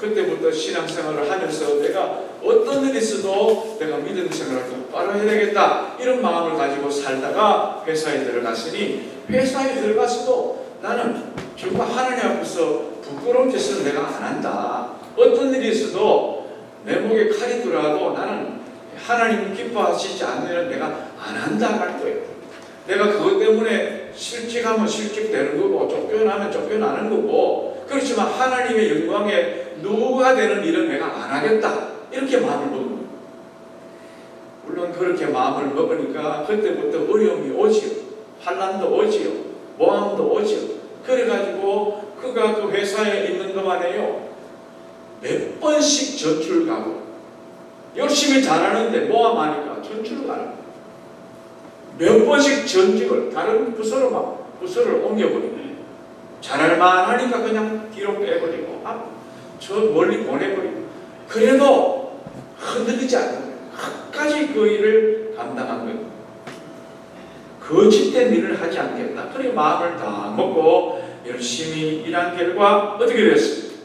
그때부터 신앙생활을 하면서 내가 어떤 일이 있어도 내가 믿음 생활을 똑바로 해야 되겠다, 이런 마음을 가지고 살다가 회사에 들어갔으니, 회사에 들어가서도 나는 정말 하나님 앞에서 부끄러운 짓을 내가 안 한다. 어떤 일이 있어도 내 목에 칼이 들어와도 나는 하나님 기뻐하시지 않으면 내가 안 한다 할 거예요. 내가 그것 때문에 실직하면 실직되는 거고 쫓겨나면 쫓겨나는 거고, 그렇지만 하나님의 영광에 누가 되는 일은 내가 안 하겠다, 이렇게 마음을 먹는 거예요. 물론 그렇게 마음을 먹으니까 그때부터 어려움이 오지요. 환난도 오지요. 모함도 오지요. 그래가지고 그가 그 회사에 있는 동안에요, 몇 번씩 전출 가고, 열심히 잘하는데 모함하니까 전출 가는 거예요. 몇 번씩 전직을 다른 부서로 막 부서를 옮겨버리고, 잘할 만하니까 그냥 뒤로 빼버리고, 저 멀리 보내버리고, 그래도 흔들리지 않는 거예요. 끝까지 그 일을 감당한 거예요. 거짓된 일을 하지 않겠다. 그래 마음을 다 먹고 열심히 일한 결과 어떻게 됐습니까?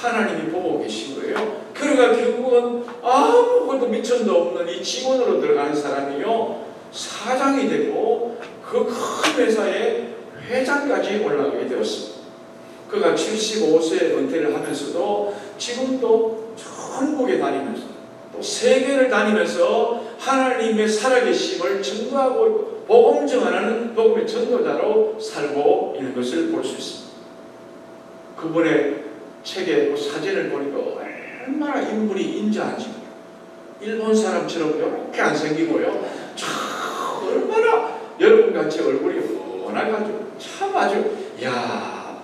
하나님이 보고 계신 거예요. 그러니까 결국은 아무것도 미천도 없는 이 직원으로 들어가는 사람이요, 사장이 되고 그 큰 회사의 회장까지 올라가게 되었습니다. 그가 75세에 은퇴를 하면서도 지금도 전국에 다니면서 또 세계를 다니면서 하나님의 살아계심을 증거하고 있고 복음 증언하는 복음의 전도자로 살고 있는 것을 볼 수 있습니다. 그분의 책의 사진을 보니까 얼마나 인물이 인자한지, 일본 사람처럼 이렇게 안 생기고요, 참 얼마나 여러분같이 얼굴이 원해가지고 참 아주, 야,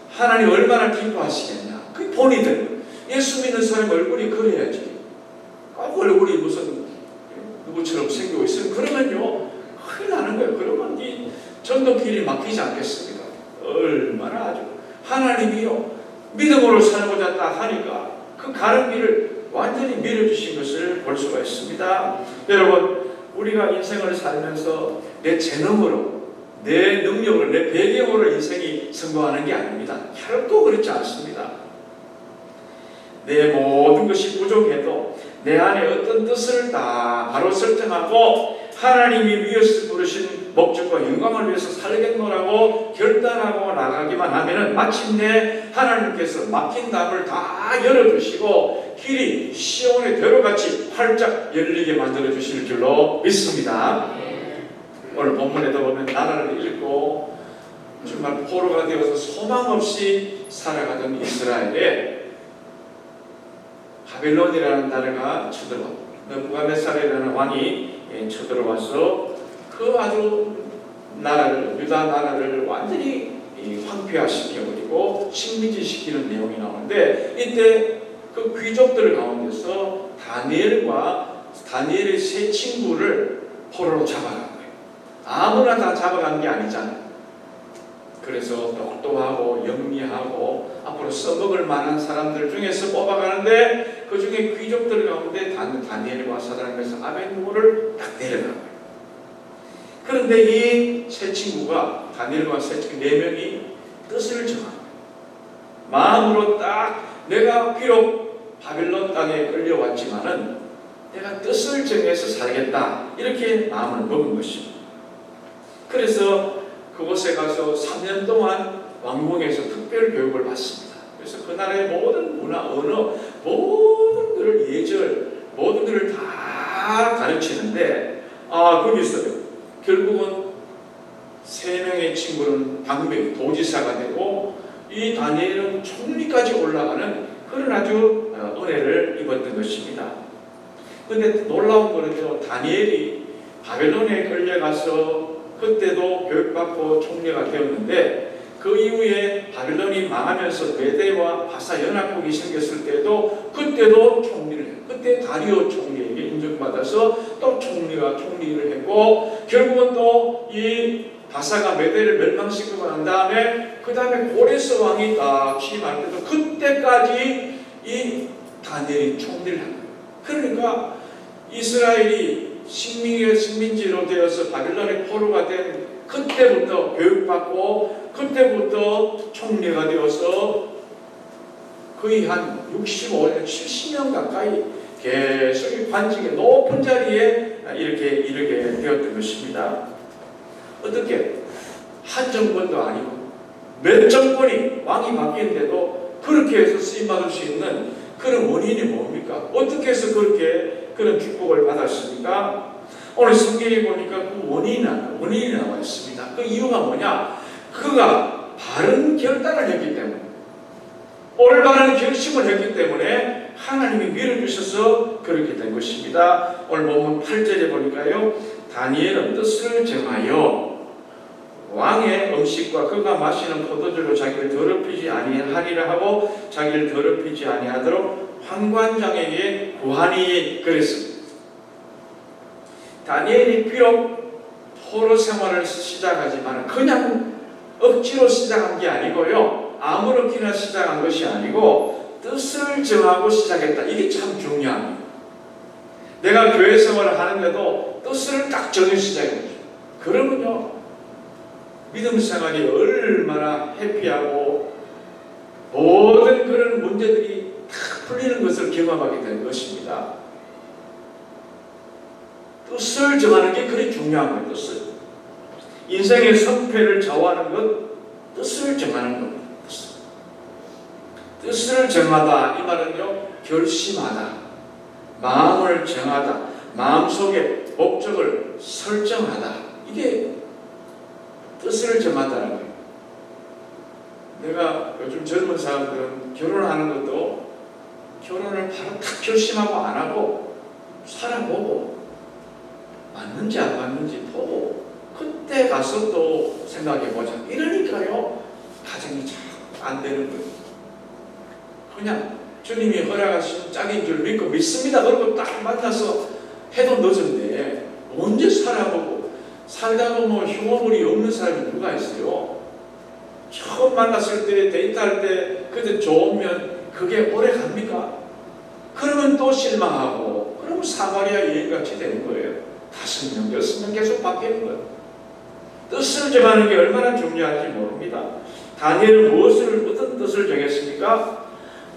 하나님 얼마나 기뻐하시겠냐. 그게 본이 되는 거예요. 예수 믿는 사람 얼굴이 그래야지. 꼭 얼굴이 무슨 누구처럼 생기고 있으면 그러면요 큰일 나는 거예요. 그러면 이 전도길이 막히지 않겠습니까? 얼마나 아주 하나님이요 믿음으로 살고자 딱 하니까 그 가는 길을 완전히 밀어주신 것을 볼 수가 있습니다. 여러분, 우리가 인생을 살면서 내 재능으로, 내 능력으로, 내 배경으로 인생이 성공하는 게 아닙니다. 결코 그렇지 않습니다. 내 모든 것이 부족해도 내 안에 어떤 뜻을 다 바로 설정하고 하나님이 위에서 부르신 목적과 영광을 위해서 살겠노라고 결단하고 나가기만 하면은 마침내 하나님께서 막힌 담을 다 열어주시고 길이 시온의 벼로같이 활짝 열리게 만들어주실 줄로 믿습니다. 오늘 본문에도 보면 나라를 잃고 정말 포로가 되어서 소망 없이 살아가던 이스라엘에 바벨론이라는 나라가 쳐들어왔고, 느부갓네살이라는 왕이 쳐들어와서 그 아주 나라를, 유다 나라를 완전히 황폐화시켜버리고 식민지시키는 내용이 나오는데, 이때 그 귀족들 가운데서 다니엘의 세 친구를 포로로 잡아간 거예요. 아무나 다 잡아간 게 아니잖아요. 그래서 똑똑하고 영리하고 앞으로 써먹을 만한 사람들 중에서 뽑아가는데, 그 중에 귀족들 가운데 다니엘과 사드락에서 아벳느고를 딱 데려간 거예요. 그런데 이 세 친구가, 다니엘과 세 친구 4명이 뜻을 정합니다. 마음으로 딱 내가 비록 바벨론 땅에 끌려왔지만은 내가 뜻을 정해서 살겠다, 이렇게 마음을 먹은 것입니다. 그래서 그곳에 가서 3년 동안 왕궁에서 특별 교육을 받습니다. 그래서 그 나라의 모든 문화, 언어, 모든 것을 예절, 모든 것을 다 가르치는데, 거기서요 결국은 3명의 친구는 방백이 도지사가 되고, 이 다니엘은 총리까지 올라가는 그런 아주 은혜를 입었던 것입니다. 그런데 놀라운 거는요, 다니엘이 바벨론에 끌려가서 그때도 교육받고 총리가 되었는데, 그 이후에 바벨론이 망하면서 메대와 바사 연합국이 생겼을 때도 그때도 총리를 해요. 그때 다리오 총리에게 인정받아서 또 총리를 했고, 결국은 또 이 바사가 메대를 멸망시키고 난 다음에 그 다음에 고레스 왕이 딱 취임할 때도 그때까지 이 다니엘이 총리를 한 거예요. 그러니까 이스라엘이 식민지로 되어서 바벨론의 포로가 된 그때부터 교육받고, 그때부터 총리가 되어서 거의 한 65년, 70년 가까이 계속 이 관직의 높은 자리에 이렇게 이르게 되었던 것입니다. 어떻게 한 정권도 아니고 몇 정권이 왕이 바뀌는데도 그렇게 해서 쓰임받을 수 있는 그런 원인이 뭡니까? 어떻게 해서 그렇게 그런 축복을 받았습니까? 오늘 성경에 보니까 그 원인이 나와 있습니다. 그 이유가 뭐냐? 그가 바른 결단을 했기 때문에, 올바른 결심을 했기 때문에 하나님이 밀어주셔서 그렇게 된 것입니다. 오늘 본문 8절에 보니까요, 다니엘은 뜻을 정하여 왕의 음식과 그가 마시는 포도주로 자기를 더럽히지 아니하리라 하고 자기를 더럽히지 아니하도록 환관장에게 구하니 그랬습니다. 다니엘이 비록 포로 생활을 시작하지만 그냥 억지로 시작한 게 아니고요, 아무렇게나 시작한 것이 아니고 뜻을 정하고 시작했다. 이게 참 중요합니다. 내가 교회 생활을 하는데도 뜻을 딱 정해 시작해요. 그러면요, 믿음 생활이 얼마나 해피하고 모든 그런 문제들이 다 풀리는 것을 경험하게 되는 것입니다. 뜻을 정하는 게 그리 중요한 거예요. 뜻을. 인생의 성패를 좌우하는 것, 뜻을 정하는 겁니다. 뜻을 정하다, 이 말은요, 결심하다, 마음을 정하다, 마음속에 목적을 설정하다, 이게 뜻을 정하다는 거예요. 내가 요즘 젊은 사람들은 결혼하는 것도 결혼을 바로 딱 결심하고 안 하고 살아보고 맞는지 안 맞는지 보고 그때 가서 또 생각해보자. 이러니까요, 가정이 잘 안 되는 거예요. 그냥 주님이 허락하신 짝인 줄 믿고 믿습니다. 그러고 딱 만나서 해도 늦은데 언제 살아보고 살다 보면 흉어물이 없는 사람이 누가 있어요? 처음 만났을 때 데이트할 때 그때 좋으면 그게 오래 갑니까? 그러면 또 실망하고 그러면 사마리아 여인같이 되는 거예요. 5명, 6명 계속 바뀌는 거예요. 뜻을 정하는 게 얼마나 중요한지 모릅니다. 다니엘은 어떤 뜻을 정했습니까?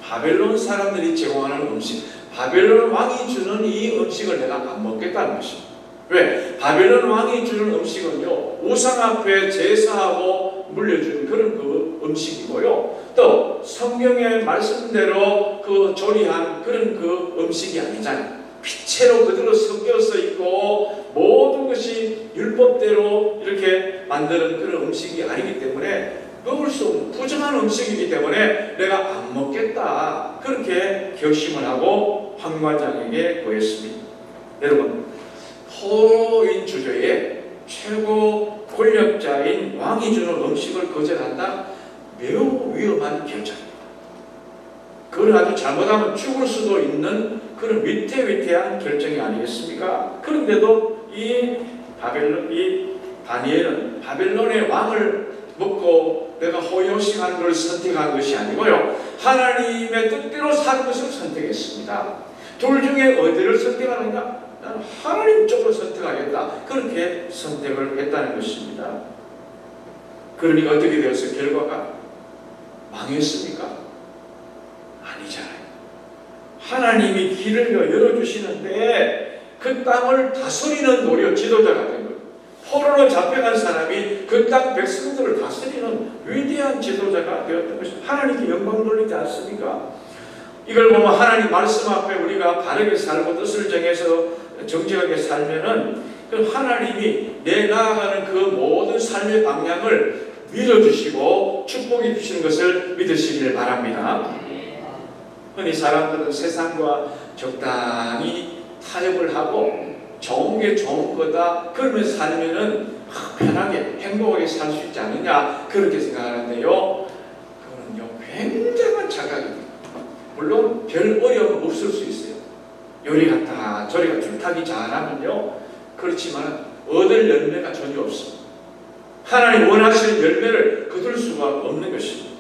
바벨론 사람들이 제공하는 음식, 바벨론 왕이 주는 이 음식을 내가 안 먹겠다는 것입니다. 왜? 바벨론 왕이 주는 음식은요, 우상 앞에 제사하고 물려주는 그런 그 음식이고요, 또 성경의 말씀대로 그 조리한 그런 그 음식이 아니잖아요. 빛채로 그대로 섞여서 있고 모든 것이 율법대로 이렇게 만드는 그런 음식이 아니기 때문에 먹을 수 없는 부정한 음식이기 때문에 내가 안 먹겠다, 그렇게 결심을 하고 환관장에게 구했습니다. 여러분, 포로인 주제에 최고 권력자인 왕이 주는 음식을 거절한다? 매우 위험한 결정입니다. 그걸 아주 잘못하면 죽을 수도 있는 그런 위태위태한 결정이 아니겠습니까? 그런데도 이 다니엘은 바벨론의 왕을 먹고 내가 호요싱하는 걸 선택한 것이 아니고요, 하나님의 뜻대로 사는 것을 선택했습니다. 둘 중에 어디를 선택하느냐? 나는 하나님 쪽을 선택하겠다, 그렇게 선택을 했다는 것입니다. 그러니까 어떻게 되었어요? 결과가 망했습니까? 아니잖아요. 하나님이 길을 열어주시는데 그 땅을 다스리는 노력 지도자가 된 거예요. 포로로 잡혀간 사람이 그 땅 백성들을 다스리는 위대한 지도자가 되었던 것입니다. 하나님께 영광 돌리지 않습니까? 이걸 보면 하나님 말씀 앞에 우리가 바르게 살고 뜻을 정해서 정직하게 살면은 그 하나님이 내 나아가는 그 모든 삶의 방향을 밀어주시고 축복해 주시는 것을 믿으시기를 바랍니다. 흔히 사람들은 세상과 적당히 타협을 하고 좋은 게 좋은 거다, 그러면서 살면은 편하게 행복하게 살 수 있지 않느냐, 그렇게 생각하는데요, 그거는요 굉장한 착각입니다. 물론 별 어려움 없을 수 있어요. 요리 갔다 저리 갔다 줄타기 잘하면요, 그렇지만 얻을 열매가 전혀 없습니다. 하나님 원하시는 열매를 거둘 수가 없는 것입니다.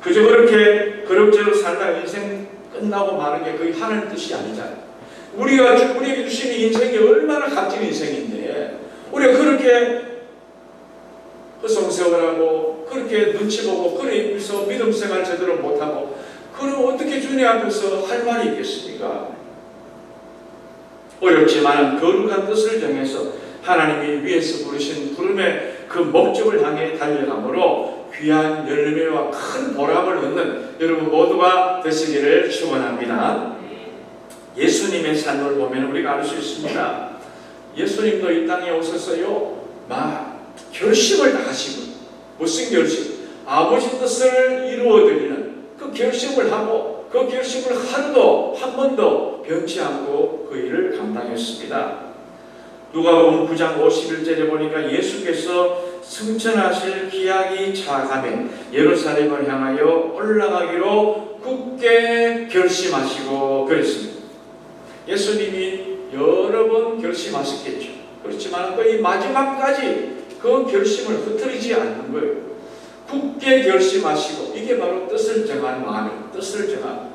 그저 그렇게 그럭저럭 살다 인생 끝나고 마는 게 그게 하나님 뜻이 아니잖아요. 우리에게 주시는 인생이 얼마나 값진 인생인데 우리가 그렇게 허송세월하고 그렇게 그렇게 눈치 보고 그러면서 믿음 생활 제대로 못하고 그럼 어떻게 주님 앞에서 할 말이 있겠습니까? 어렵지만 거룩한 뜻을 정해서 하나님이 위에서 부르신 부름의 그 목적을 향해 달려가므로 귀한 열매와 큰 보람을 얻는 여러분 모두가 되시기를 축원합니다. 예수님의 삶을 보면 우리가 알 수 있습니다. 예수님도 이 땅에 오셨어요. 결심을 다 하시고 무슨 결심? 아버지 뜻을 이루어드리는 그 결심을 하고 그 결심을 하루도 한 번도 변치 않고 그 일을 감당했습니다. 누가복음 9장 51절에 보니까 예수께서 승천하실 기약이 차가매 예루살렘을 향하여 올라가기로 굳게 결심하시고 그랬습니다. 예수님이 여러 번 결심하셨겠죠. 그렇지만 거의 마지막까지 그 결심을 흐트리지 않는 거예요. 굳게 결심하시고 이게 바로 뜻을 정한 마음이에요. 뜻을 정한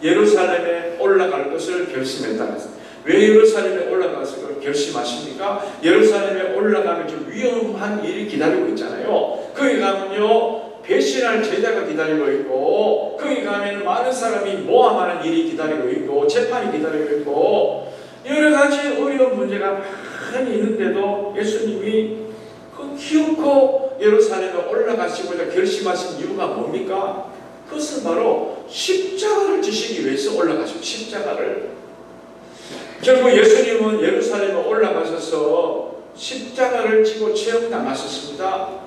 예루살렘에 올라갈 것을 결심했다는 것입니다. 왜 예루살렘에 올라가서 그걸 결심하십니까? 예루살렘에 올라가면 좀 위험한 일이 기다리고 있잖아요. 거기 가면요 배신할 제자가 기다리고 있고 거기 가면 많은 사람이 모함하는 일이 기다리고 있고 재판이 기다리고 있고 여러 가지 어려운 문제가 많이 있는데도 예수님이 그 기어코 예루살렘에 올라가시고자 결심하신 이유가 뭡니까? 그것은 바로 십자가를 지시기 위해서 올라가시고 십자가를 결국 예수님은 예루살렘에 올라가셔서 십자가를 지고 체험당하셨습니다.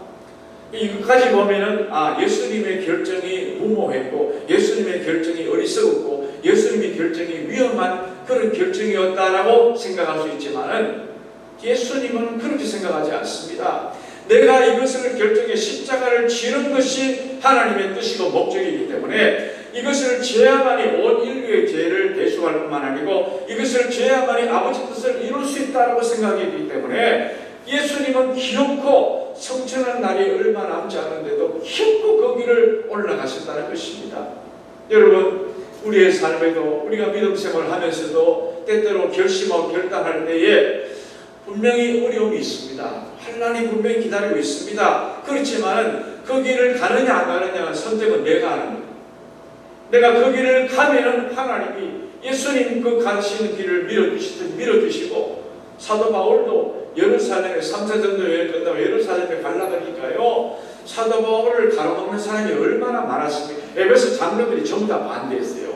이것까지 보면은 예수님의 결정이 무모했고 예수님의 결정이 어리석었고 예수님의 결정이 위험한 그런 결정이었다라고 생각할 수 있지만은 예수님은 그렇게 생각하지 않습니다. 내가 이것을 결정해 십자가를 지는 것이 하나님의 뜻이고 목적이기 때문에 이것을 지어야만이 온 인류의 죄를 대속할 뿐만 아니고 이것을 지어야만이 아버지 뜻을 이룰 수 있다고 생각했기 때문에 예수님은 기어코 성천한 날이 얼마 남지 않은데도 기어코 거기를 올라가셨다는 것입니다. 여러분 우리의 삶에도 우리가 믿음 생활을 하면서도 때때로 결심하고 결단할 때에 분명히 어려움이 있습니다. 환난이 분명히 기다리고 있습니다. 그렇지만 그 길을 가느냐 안 가느냐는 선택은 내가 하는 거예요. 내가 그 길을 가면은 하나님이 예수님 그 가시는 길을 밀어주시든 밀어주시고 사도 바울도 예루살렘에 3차 전도 여행 끝나고 예루살렘에 가려니까요 사도 바울을 가로막는 사람이 얼마나 많았습니까? 에베소 장로들이 전부 다 반대했어요.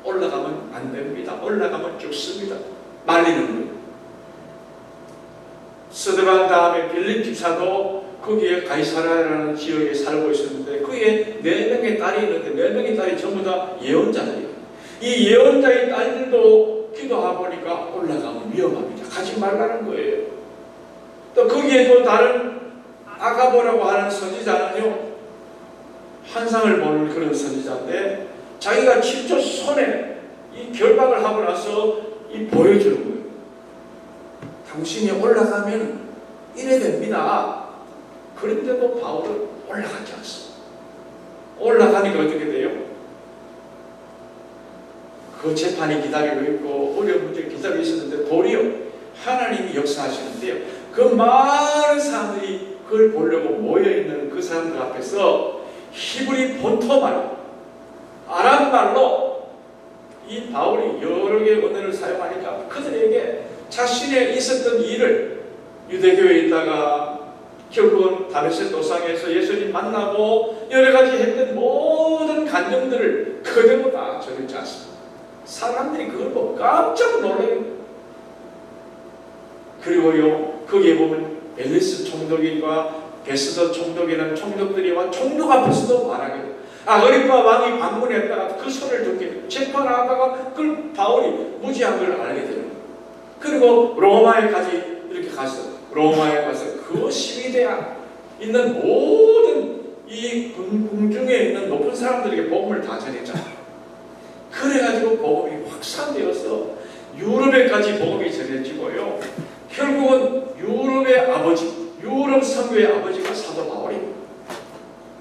올라가면 안 됩니다. 올라가면 죽습니다. 말리는 거예요. 스데반 다음에 빌립 집사도 거기에 가이사라라는 지역에 살고 있었는데 그에 4명의 딸이 있는데 4명의 딸이 전부 다 예언자들이에요. 이 예언자의 딸들도 기도하고 보니까 올라가면 위험합니다. 가지 말라는 거예요. 또 거기에 또 다른 아가보라고 하는 선지자는요 환상을 보는 그런 선지자인데 자기가 직접 손에 이 결박을 하고 나서 이 보여주는 거예요. 당신이 올라가면 이래 됩니다. 그런데도 바울은 올라가지 않습니다. 올라가니까 어떻게 돼요? 그 재판이 기다리고 있고 어려운 문제가 기다리고 있었는데 도리어 하나님이 역사하시는데요. 그 많은 사람들이 그걸 보려고 모여있는 그 사람들 앞에서 히브리 본토말, 아람말로 이 바울이 여러 개의 언어를 사용하니까 그들에게 자신의 있었던 일을 유대교에 있다가 결국은 다메섹 도상에서 예수님 만나고 여러 가지 했던 모든 간증들을 그대로 다 전했지 않습니까? 사람들이 그걸 보고 깜짝 놀래요. 그리고요 거기에 보면 엘리스 총독과 베스더 총독이라는 총독들이 총독 앞에서도 말하게 돼요. 어리빠 왕이 방문했다가 그 소리를 듣게 재판하다가 그걸 바울이 무지한 걸 알게 되는 거예요. 그리고 로마에까지 이렇게 가서 로마에 가서 그 시위대에 있는 모든 이 궁중에 있는 높은 사람들에게 복음을 다 전했잖아요. 그래가지고 복음이 확산되어서 유럽에까지 복음이 전해지고요. 결국은 유럽의 아버지, 유럽 선교의 아버지가 사도 바울입니다.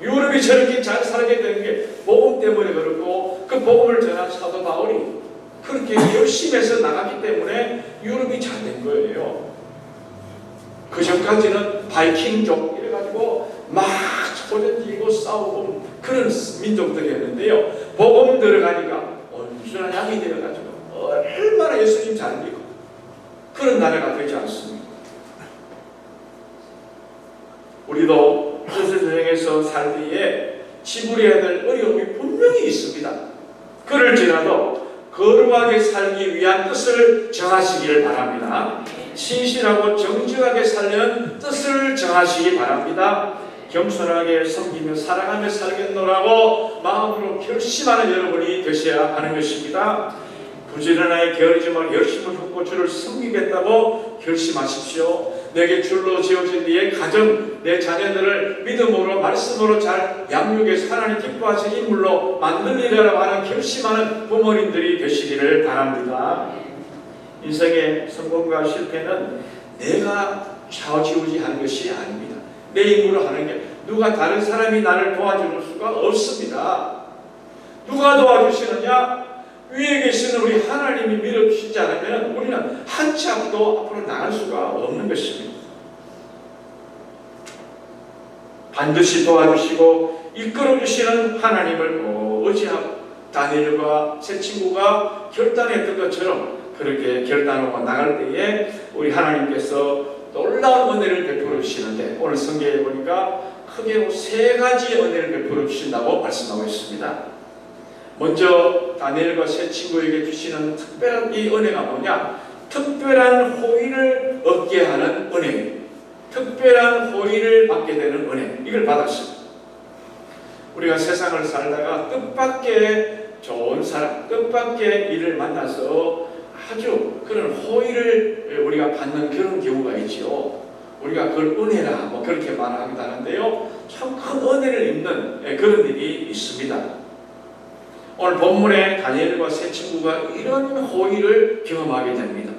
유럽이 저렇게 잘 살게 되는 게 복음 때문에 그렇고 그 복음을 전한 사도 바울이 그렇게 열심히 해서 나갔기 때문에 유럽이 잘 된 거예요. 그 전까지는 바이킹족 이래가지고 막 소전지고 싸우고 그런 민족들이었는데요. 복음 들어가니까 온순한 양이 되어가지고 얼마나 예수님 잘 믿고 그런 나라가 되지 않습니까? 우리도 저세상에서 살기에 지불해야 될 어려움이 분명히 있습니다. 그럴지라도 거룩하게 살기 위한 뜻을 정하시기를 바랍니다. 신실하고 정직하게 살려는 뜻을 정하시기 바랍니다. 겸손하게 섬기며 사랑하며 살겠노라고 마음으로 결심하는 여러분이 되셔야 하는 것입니다. 부지런하게 게으르지 말고 열심을 품고 주를 섬기겠다고 결심하십시오. 내게 줄로 지어진 네 가정, 내 자녀들을 믿음으로 말씀으로 잘 양육해서 하나님 기뻐하신 인물로 만들리라고 하는 결심하는 부모님들이 되시기를 바랍니다. 인생의 성공과 실패는 내가 좌우지우지하는 것이 아닙니다. 내 힘으로 하는 게 누가 다른 사람이 나를 도와줄 수가 없습니다. 누가 도와주시느냐? 위에 계시는 우리 하나님이 밀어주시지 않으면 우리는 한 치 앞도 앞으로 나갈 수가 없는 것입니다. 반드시 도와주시고 이끌어주시는 하나님을 의지하고 다니엘과 세 친구가 결단했던 것처럼 그렇게 결단하고 나갈 때에 우리 하나님께서 놀라운 은혜를 베풀어 주시는데 오늘 성경에 보니까 크게 세 가지 은혜를 베풀어 주신다고 말씀하고 있습니다. 먼저 다니엘과 세 친구에게 주시는 특별한 이 은혜가 뭐냐? 특별한 호의를 얻게 하는 은혜, 특별한 호의를 받게 되는 은혜, 이걸 받았습니다. 우리가 세상을 살다가 뜻밖의 좋은 사람, 뜻밖의 일을 만나서 아주 그런 호의를 우리가 받는 그런 경우가 있지요. 우리가 그걸 은혜라 뭐 그렇게 말하기도 하는데요. 참 큰 은혜를 입는 그런 일이 있습니다. 오늘 본문에 다니엘과 세 친구가 이런 호의를 경험하게 됩니다.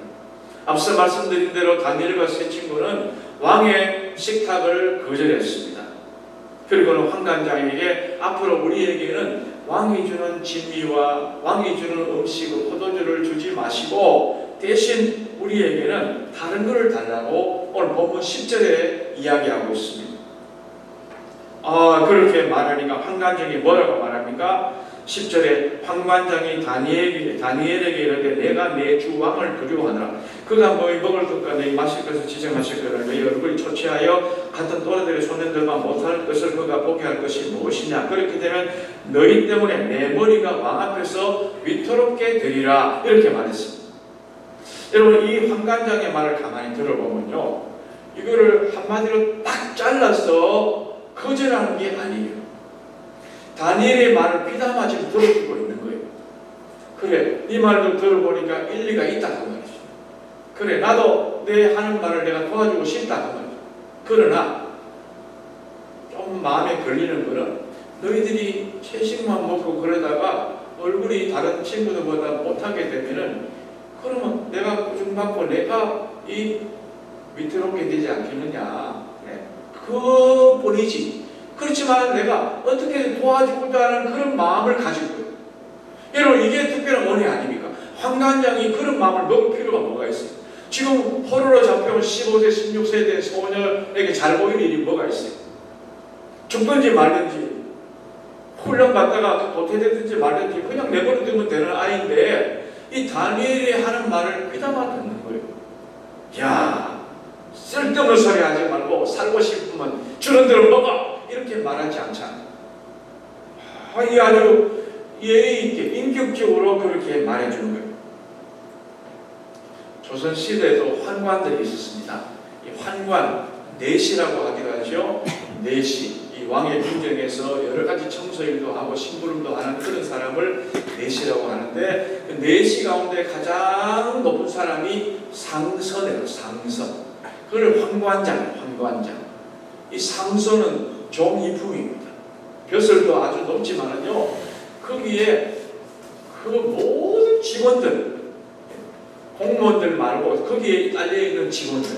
앞서 말씀드린 대로 다니엘과 세 친구는 왕의 식탁을 거절했습니다. 그리고는 환관장에게 앞으로 우리에게는 왕이 주는 진미와 왕이 주는 음식을 포도주를 주지 마시고 대신 우리에게는 다른 것을 달라고 오늘 본문 10절에 이야기하고 있습니다. 그렇게 말하니까 환관장이 뭐라고 말합니까? 10절에 환관장이 다니엘에게 이르되 내가 내 주 왕을 두려워하노라. 그가 뭐 먹을 것과 내 마실 것을 지정하실 거라. 내 얼굴이 초췌하여 같은 또래들의 손님들과 못할 것을 그가 보게 할 것이 무엇이냐. 그렇게 되면 너희 때문에 내 머리가 왕 앞에서 위태롭게 되리라. 이렇게 말했습니다. 여러분 이 환관장의 말을 가만히 들어보면요, 이거를 한마디로 딱 잘라서 거절하는 게 아니에요. 다니엘의 말을 귀담아지고 들어주고 있는 거예요. 그래, 네 말도 들어보니까 일리가 있다고 말이죠. 그래, 나도 내 하는 말을 내가 도와주고 싶다고 말이죠. 그러나 좀 마음에 걸리는 거는 너희들이 채식만 먹고 그러다가 얼굴이 다른 친구들보다 못하게 되면은 그러면 내가 꾸중받고 내가 이 위태롭게 되지 않겠느냐. 네. 그뿐이지. 그렇지만 내가 어떻게 도와주고자 하는 그런 마음을 가지고 있어요. 여러분 이게 특별한 은혜 아닙니까? 환관장이 그런 마음을 먹을 필요가 뭐가 있어요? 지금 포로로 잡혀온 15세, 16세 된 소녀에게 잘 보이는 일이 뭐가 있어요? 죽든지 말든지 훈련 받다가 도태되든지 말든지 그냥 내버려두면 되는 아이인데 이 다니엘이 하는 말을 귀담아 듣는 거예요. 야, 쓸데없는 소리 하지 말고 살고 싶으면 주는 대로 먹어! 이렇게 말하지 않잖아요. 이 아주 예의 있게 인격적으로 그렇게 말해주는 거예요. 조선시대에도 환관들이 있었습니다. 이 환관, 내시라고 하기도 하죠. 내시, 이 왕의 궁정에서 여러 가지 청소일도 하고 심부름도 하는 그런 사람을 내시라고 하는데 그 내시 가운데 가장 높은 사람이 상선이에요. 상선. 그걸 환관장. 이 상선은 종이품입니다. 벼슬도 아주 높지만은요, 거기에 그 모든 직원들, 공무원들 말고 거기에 딸려있는 직원들,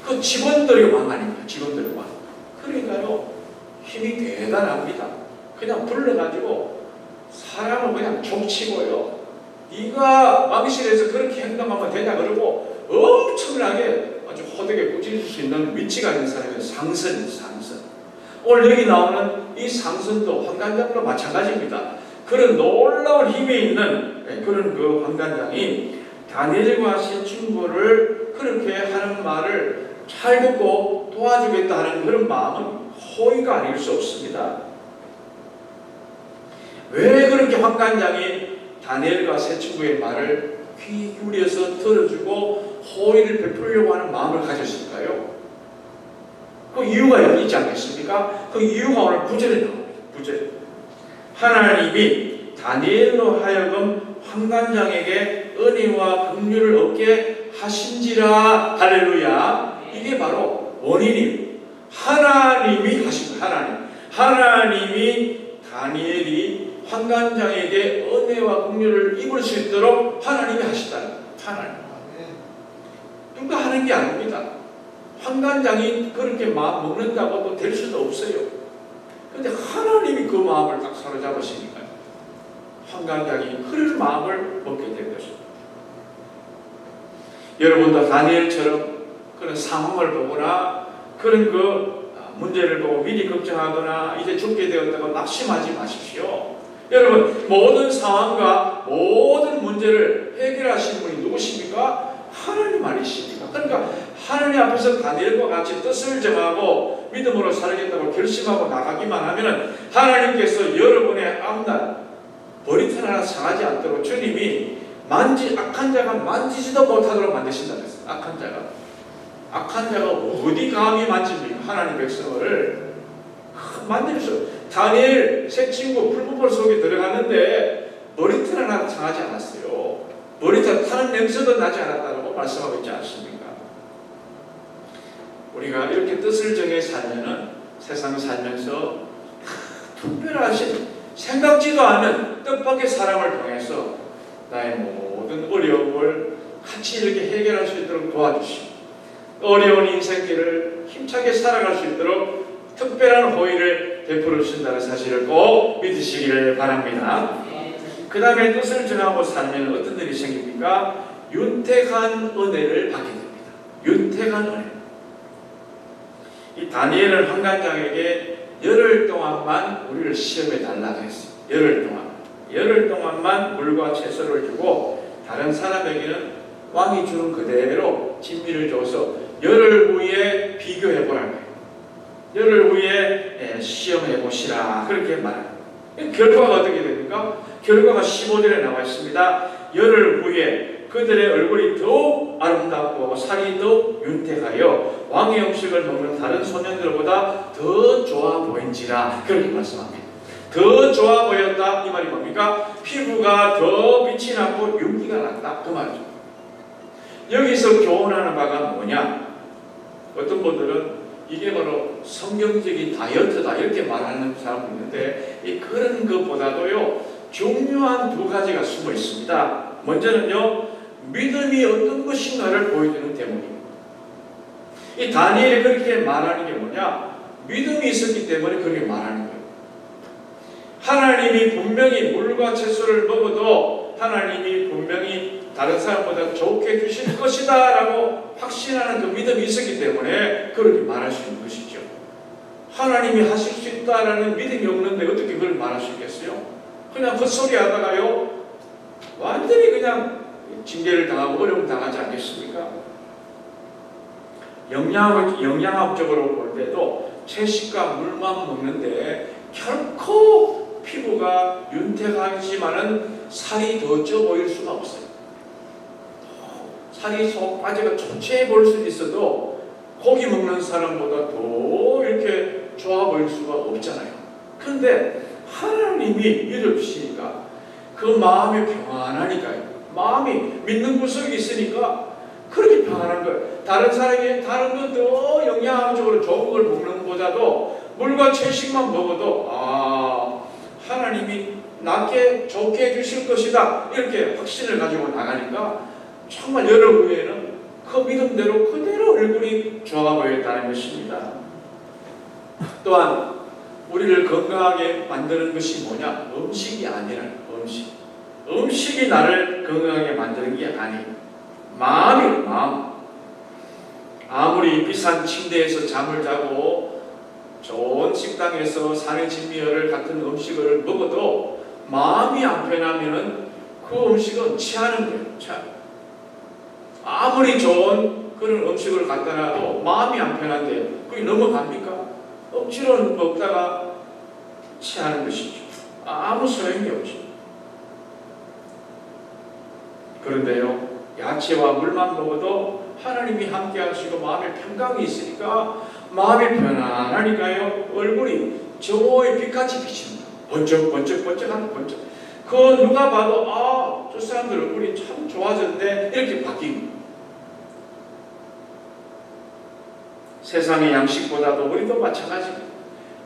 그 직원들이 왕 아닙니까? 직원들이 왕. 그러니까요, 힘이 대단합니다. 그냥 불러가지고 사람을 그냥 족치고요, 네가 왕실에서 그렇게 행동하면 되냐 그러고 엄청나게 아주 호되게 꾸짖을 수 있는 위치가 있는 사람이 상선입니다. 상선. 오늘 여기 나오는 이 삼손도 환관장도 마찬가지입니다. 그런 놀라운 힘이 있는 그런 그 환관장이 다니엘과 세 친구를 그렇게 하는 말을 잘 듣고 도와주겠다 하는 그런 마음은 호의가 아닐 수 없습니다. 왜 그렇게 환관장이 다니엘과 세 친구의 말을 귀 기울여서 들어주고 호의를 베풀려고 하는 마음을 가졌을까요? 그 이유가 여기 있지 않겠습니까? 그 이유가 오늘 구절에 나옵니다. 구절. 하나님이 다니엘로 하여금 환관장에게 은혜와 긍휼을 얻게 하신지라. 할렐루야. 이게 바로 원인이에요. 하나님이 하신 거예요. 하나님이 다니엘이 환관장에게 은혜와 긍휼을 입을 수 있도록 하나님이 하시다는 거예요. 하나님. 누가 하는 게 아닙니다. 환관장이 그렇게 마음 먹는다고 또 될 수도 없어요. 그런데 하나님이 그 마음을 딱 사로잡으시니까 환관장이 그런 마음을 먹게 된 것입니다. 여러분도 다니엘처럼 그런 상황을 보거나 그런 그 문제를 보고 미리 걱정하거나 이제 죽게 되었다고 낙심하지 마십시오. 여러분, 모든 상황과 모든 문제를 해결하시는 분이 누구십니까? 하나님 아니십니까? 그러니까 하나님 앞에서 다니엘과 같이 뜻을 정하고 믿음으로 살겠다고 결심하고 나가기만 하면 하나님께서 여러분의 앞날 머리털 하나 상하지 않도록 주님이 악한 자가 만지지도 못하도록 만드신다고 했어요. 악한 자가 어디 감히 만집니까? 하나님 백성을 만들 수. 다니엘 세 친구 풀무불 속에 들어갔는데 머리털 하나 상하지 않았어요. 머리털 타는 냄새도 나지 않았다고 말씀하고 있지 않습니까? 우리가 이렇게 뜻을 정해 살면은 세상 살면서 특별하신 생각지도 않은 뜻밖의 사람을 통해서 나의 모든 어려움을 같이 이렇게 해결할 수 있도록 도와주시고 어려운 인생길을 힘차게 살아갈 수 있도록 특별한 호의를 베풀어 주신다는 사실을 꼭 믿으시기를 바랍니다. 그 다음에 뜻을 정하고 살면 어떤 일이 생깁니까? 윤택한 은혜를 받게 됩니다. 윤택한 은혜. 이 다니엘은 환관장에게 열흘 동안만 우리를 시험해 달라고 했어요. 열흘 동안만 물과 채소를 주고 다른 사람에게는 왕이 주는 그대로 진미를 줘서 열흘 후에 비교해 보라고 해요. 열흘 후에 시험해 보시라. 그렇게 말합니다. 결과가 어떻게 됩니까? 결과가 15절에 나와 있습니다. 열흘 후에 그들의 얼굴이 더욱 아름답고 살이 더욱 윤택하여 왕의 음식을 먹는 다른 소년들보다 더 좋아 보인지라. 그렇게 말씀합니다. 더 좋아 보였다. 이 말이 뭡니까? 피부가 더 빛이 나고 윤기가 났다. 그 말이죠. 여기서 교훈하는 바가 뭐냐? 어떤 분들은 이게 바로 성경적인 다이어트다 이렇게 말하는 사람도 있는데 그런 것보다도요 중요한 두 가지가 숨어 있습니다. 먼저는요 믿음이 어떤 것인가를 보여주는 대목입니다. 이 다니엘이 그렇게 말하는 게 뭐냐? 믿음이 있었기 때문에 그렇게 말하는 거예요. 하나님이 분명히 물과 채소를 먹어도 하나님이 분명히 다른 사람보다 좋게 주실 것이다 라고 확신하는 그 믿음이 있었기 때문에 그렇게 말할 수 있는 것이죠. 하나님이 하실 수 있다라는 믿음이 없는데 어떻게 그걸 말할 수 있겠어요? 그냥 헛소리 하다가요 완전히 그냥 징계를 당하고 어려움 당하지 않겠습니까? 영양학적으로 볼 때도 채식과 물만 먹는데 결코 피부가 윤택하지만은 살이 더 쪄 보일 수가 없어요. 살이 속 빠져가 초췌해 보일 수 있어도 고기 먹는 사람보다 더 이렇게 좋아 보일 수가 없잖아요. 그런데 하나님이 믿어주시니까 그 마음이 평안하니까요. 마음이 믿는 구석이 있으니까 그렇게 평안한 거예요. 다른 사람이 다른 거 더 영양학적으로 좋은 걸 먹는 것보다도 물과 채식만 먹어도 하나님이 낫게 좋게 해주실 것이다 이렇게 확신을 가지고 나가니까 정말 열흘 후에는 그 믿음대로 그대로 얼굴이 좋아 보였다는 것입니다. 또한 우리를 건강하게 만드는 것이 뭐냐? 음식이 아니라 음식이 나를 건강하게 만드는 게 아니에요. 마음이에요. 마음. 아무리 비싼 침대에서 잠을 자고 좋은 식당에서 산의 진미혈을 같은 음식을 먹어도 마음이 안 편하면은 그 음식은 취하는 거예요. 아무리 좋은 그런 음식을 갖다 놔도 마음이 안 편한데 그게 넘어갑니까? 억지로 먹다가 취하는 것이죠. 아무 소용이 없죠. 그런데요, 야채와 물만 먹어도 하나님이 함께 하시고 마음에 평강이 있으니까 마음이 편안하니까요, 얼굴이 정오의 빛같이 비칩니다. 번쩍번쩍번쩍하는 번쩍. 그 누가 봐도 저 사람들 얼굴이 참 좋아졌네 이렇게 바뀝니다. 세상의 양식보다도 우리도 마찬가지입니다.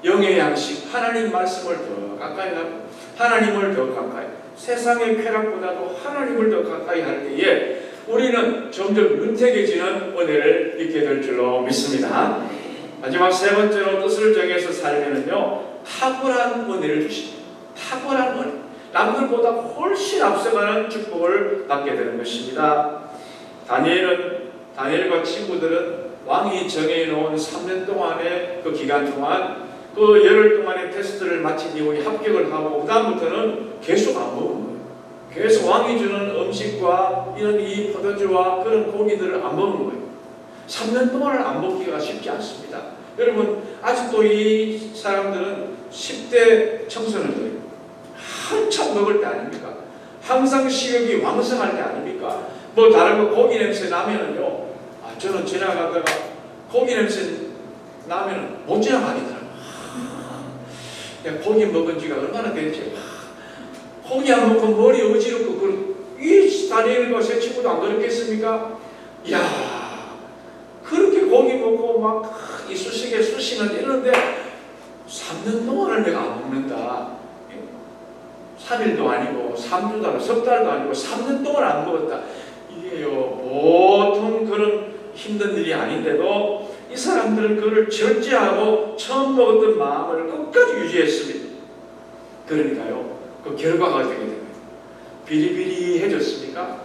영의 양식, 하나님 말씀을 더 가까이 하고 하나님을 더 가까이, 세상의 쾌락보다도 하나님을 더 가까이 할 때에 우리는 점점 윤택해지는 은혜를 입게 될 줄로 믿습니다. 마지막 세 번째로 뜻을 정해서 살면은요, 탁월한 은혜를 주십니다. 탁월한 은혜. 남들보다 훨씬 앞서가는 축복을 받게 되는 것입니다. 다니엘과 친구들은 왕이 정해놓은 3년 동안의 그 기간 동안 그 열흘 동안의 테스트를 마친 이후에 합격을 하고 그 다음부터는 계속 안 먹은 거예요. 계속 왕이 주는 음식과 이런 이 포도주와 그런 고기들을 안 먹은 거예요. 3년 동안을 안 먹기가 쉽지 않습니다. 여러분, 아직도 이 사람들은 10대 청소년들이에요. 한참 먹을 때 아닙니까? 항상 식욕이 왕성할 때 아닙니까? 뭐 다른 거 고기 냄새 나면은요, 저는 지나가다가 고기 냄새 나면은 못 지나가겠더라고요. 고기 먹은 지가 얼마나 됐지? 고기 안 먹고 머리 어지럽고 이 다니엘과 새 친구도 안 그렇겠습니까? 이야, 그렇게 고기 먹고 막 이 수식에 수시는 이러는데 3년 동안을 내가 안 먹는다. 3일도 아니고 3주도 아니고 석 달도 아니고 3년 동안 안 먹었다. 이게요, 보통 그런 힘든 일이 아닌데도 이 사람들은 그를 절제하고 처음 먹었던 마음을 끝까지 유지했습니다. 그러니까요, 그 결과가 어떻게 됩니까? 비리비리해졌습니까?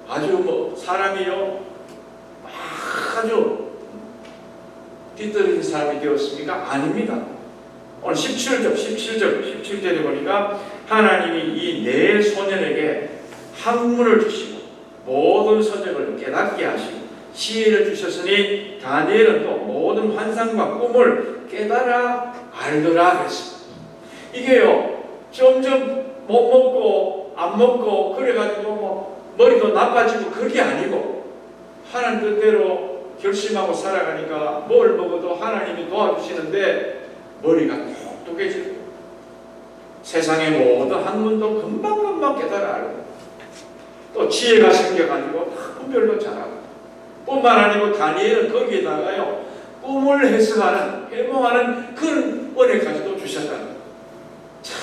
아주 사람이요, 아주 뒤떨어진 사람이 되었습니까? 아닙니다. 오늘 17절에 보니까 하나님이 이 네 소년에게 학문을 주시고 모든 서적을 깨닫게 하시고 지혜를 주셨으니 다니엘은 또 모든 환상과 꿈을 깨달아 알더라 그랬습니다. 이게요, 점점 못 먹고 안 먹고 그래가지고 머리도 나빠지고 그게 아니고 하나님 뜻대로 결심하고 살아가니까 뭘 먹어도 하나님이 도와주시는데 머리가 똑똑해지고 세상의 모든 학문도 금방금방 깨달아 알고 또 지혜가 생겨가지고 분별도 잘하고 뿐만 아니고 다니엘은 거기에다가요, 꿈을 해석하는 해몽하는 그런 은혜까지도 주셨다는 거예요. 참,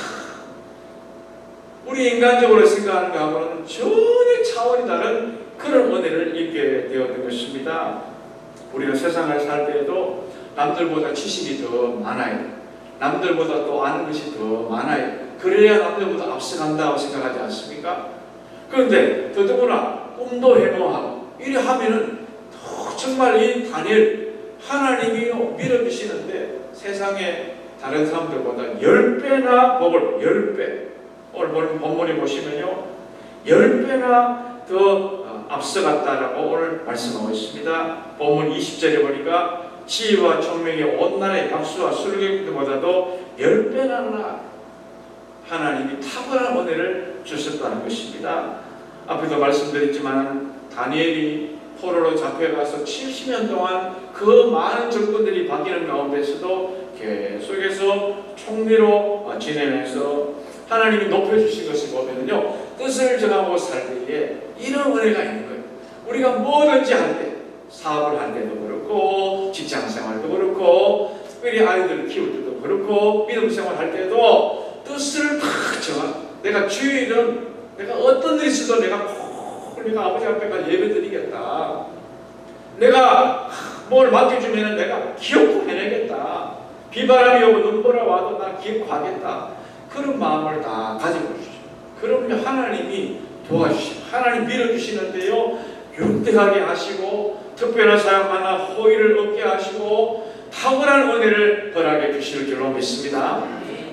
우리 인간적으로 생각하는 것하고는 전혀 차원이 다른 그런 은혜를 입게 되었던 것입니다. 우리가 세상을 살 때에도 남들보다 지식이 더 많아요. 남들보다 또 아는 것이 더 많아요. 그래야 남들보다 앞서간다고 생각하지 않습니까? 그런데 더더구나 꿈도 해몽하고 이래 하면은 정말 이 다니엘 하나님이요 밀어주시는데 세상에 다른 사람들보다 10배나 복을 10배 오늘 본문에 보시면요 10배나 더 앞서갔다라고 오늘 말씀하고 있습니다. 본문 20절에 보니까 지혜와 총명이 온 나라의 박수와 술객들보다도 10배나 하나님이 탁월한 은혜를 주셨다는 것입니다. 앞에도 말씀드렸지만 다니엘이 포로로 잡혀가서 70년 동안 그 많은 적군들이 바뀌는 가운데서도 계속해서 총리로 지내면서 하나님이 높여주신 것을 보면요 뜻을 정하고 살 때에 이런 은혜가 있는 거예요. 우리가 뭐든지 할 때, 사업을 할 때도 그렇고 직장생활도 그렇고 특별히 아이들을 키울 때도 그렇고 믿음생활 할 때도 뜻을 딱 정하. 내가 주일은 내가 어떤 일이 있어도 내가 아버지 앞에까지 예배드리겠다. 내가 뭘 맡겨주면 내가 기억도 해내겠다. 비바람이 오고 눈보라 와도 나 기억하겠다. 그런 마음을 다 가지고 주시죠. 그러면 하나님이 도와주시고 하나님 밀어주시는데요 윤택하게 하시고 특별한 사람 만나 호의를 얻게 하시고 탁월한 은혜를 허락해 허락해 주실 줄로 믿습니다.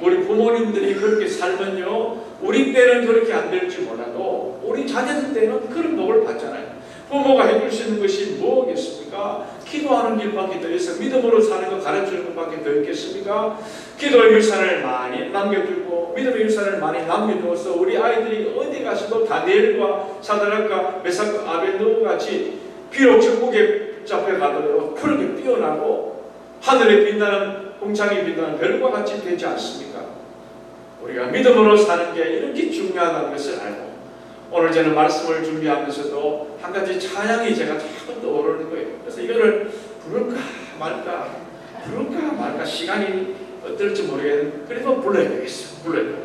우리 부모님들이 그렇게 살면요, 우리 때는 그렇게 안 될지 몰라도 우리 자녀들 때는 그런 복을 받잖아요. 부모가 해줄 수 있는 것이 뭐겠습니까? 기도하는 길밖에 더 있어. 믿음으로 사는 거 가르치는 것밖에 더 있겠습니까? 기도의 유산을 많이 남겨주고 믿음의 유산을 많이 남겨주어서 우리 아이들이 어디 가서도 다니엘과 사드락과 메삭과 아벤노고 같이 비록 천국에 잡혀가더라도 그렇게 뛰어나고 하늘에 빛나는 공창이 빛나는 별과 같이 되지 않습니까? 우리가 믿음으로 사는 게 이렇게 중요하다는 것을 알고, 오늘 저는 말씀을 준비하면서도 한 가지 찬양이 제가 자꾸 떠오르는 거예요. 그래서 이거를 부를까 말까 시간이 어떨지 모르겠는데 그래도 불러야 되겠어요. 불러야 돼요.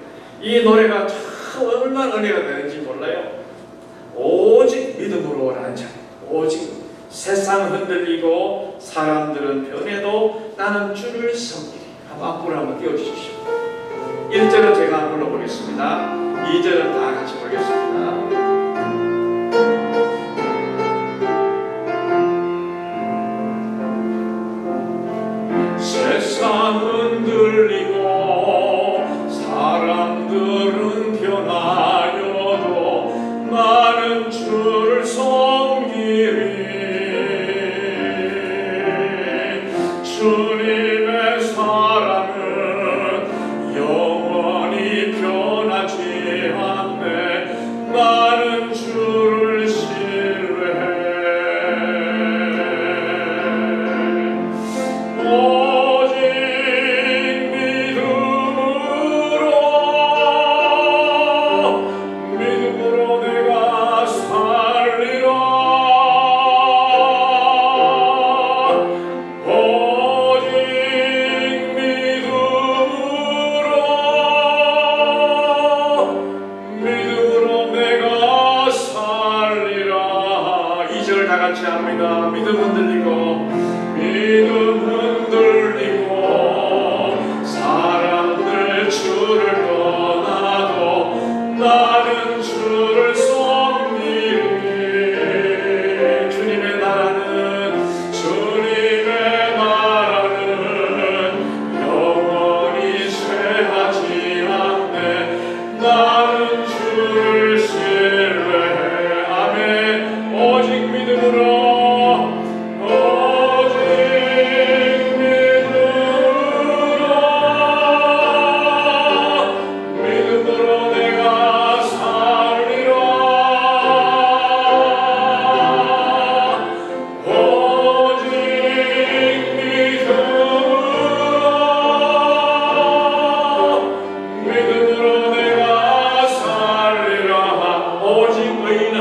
이 노래가 참 얼마나 은혜가 되는지 몰라요. 오직 믿음으로라는 찬양. 오직 세상 흔들리고 사람들은 변해도 나는 주를 섬기리. 앞으로 한번 띄워주십시오. 1절은 제가 한번 불러보겠습니다. 2절은 다 같이 보겠습니다. 세상 흔들리고 사람들은 변하여도 나는 주를 섬기리. 주님의 사랑은 영원히 변하지 않네. 나는 주를 신뢰해. 오직 믿음으로 내가 살리라. 오직 믿음으로 내가 살리라. 2절 다 같이 합니다. 믿음 흔들리고 사람들 주를 떠나도 나는 주를 섬기리. 주님의 나라는 영원히 쇠하지 않네. 나는 주를 신뢰해. 아멘. 오직 믿음으로 내가 살리라. 오직 믿음으로 내가 살리라. 오직 의인은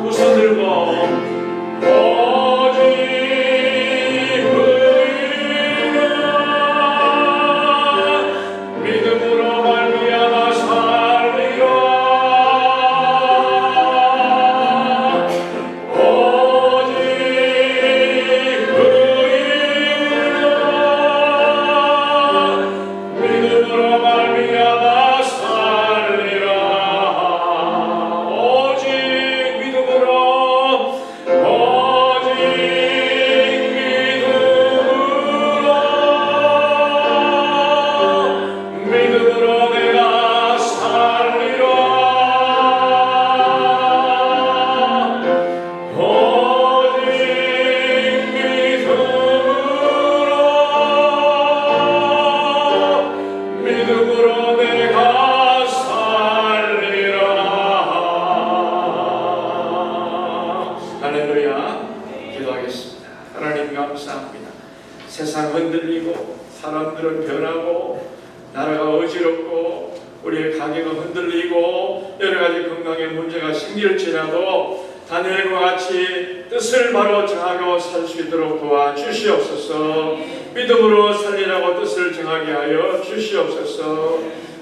두 손 들고 믿음으로 말미암아 살리라. 오직 믿음으로 말미암아 살리라. 오직 믿음으로 믿음으로 내가 살리라. 오직 믿음으로 내가 살리라. 할렐루야. 기도하겠습니다. 하나님 감사합니다. 세상 흔들리고 사람들은 변하고 나라가 어지럽고 우리의 가게가 흔들리고 여러 가지 건강에 문제가 생길지라도 다니엘과 같이 뜻을 바로 정하고 살 수 있도록 도와주시옵소서. 믿음으로 살리라고 뜻을 정하게 하여 주시옵소서.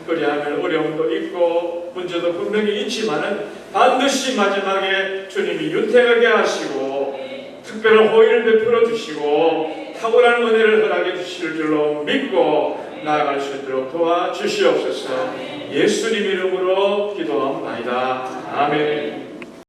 그리하면 어려움도 있고 문제도 분명히 있지만은 반드시 마지막에 주님이 윤택하게 하시고 특별한 호의를 베풀어 주시고 탁월한 은혜를 허락해 주실 줄로 믿고 나아갈 수 있도록 도와주시옵소서. 예수님 이름으로 기도합니다. 아멘.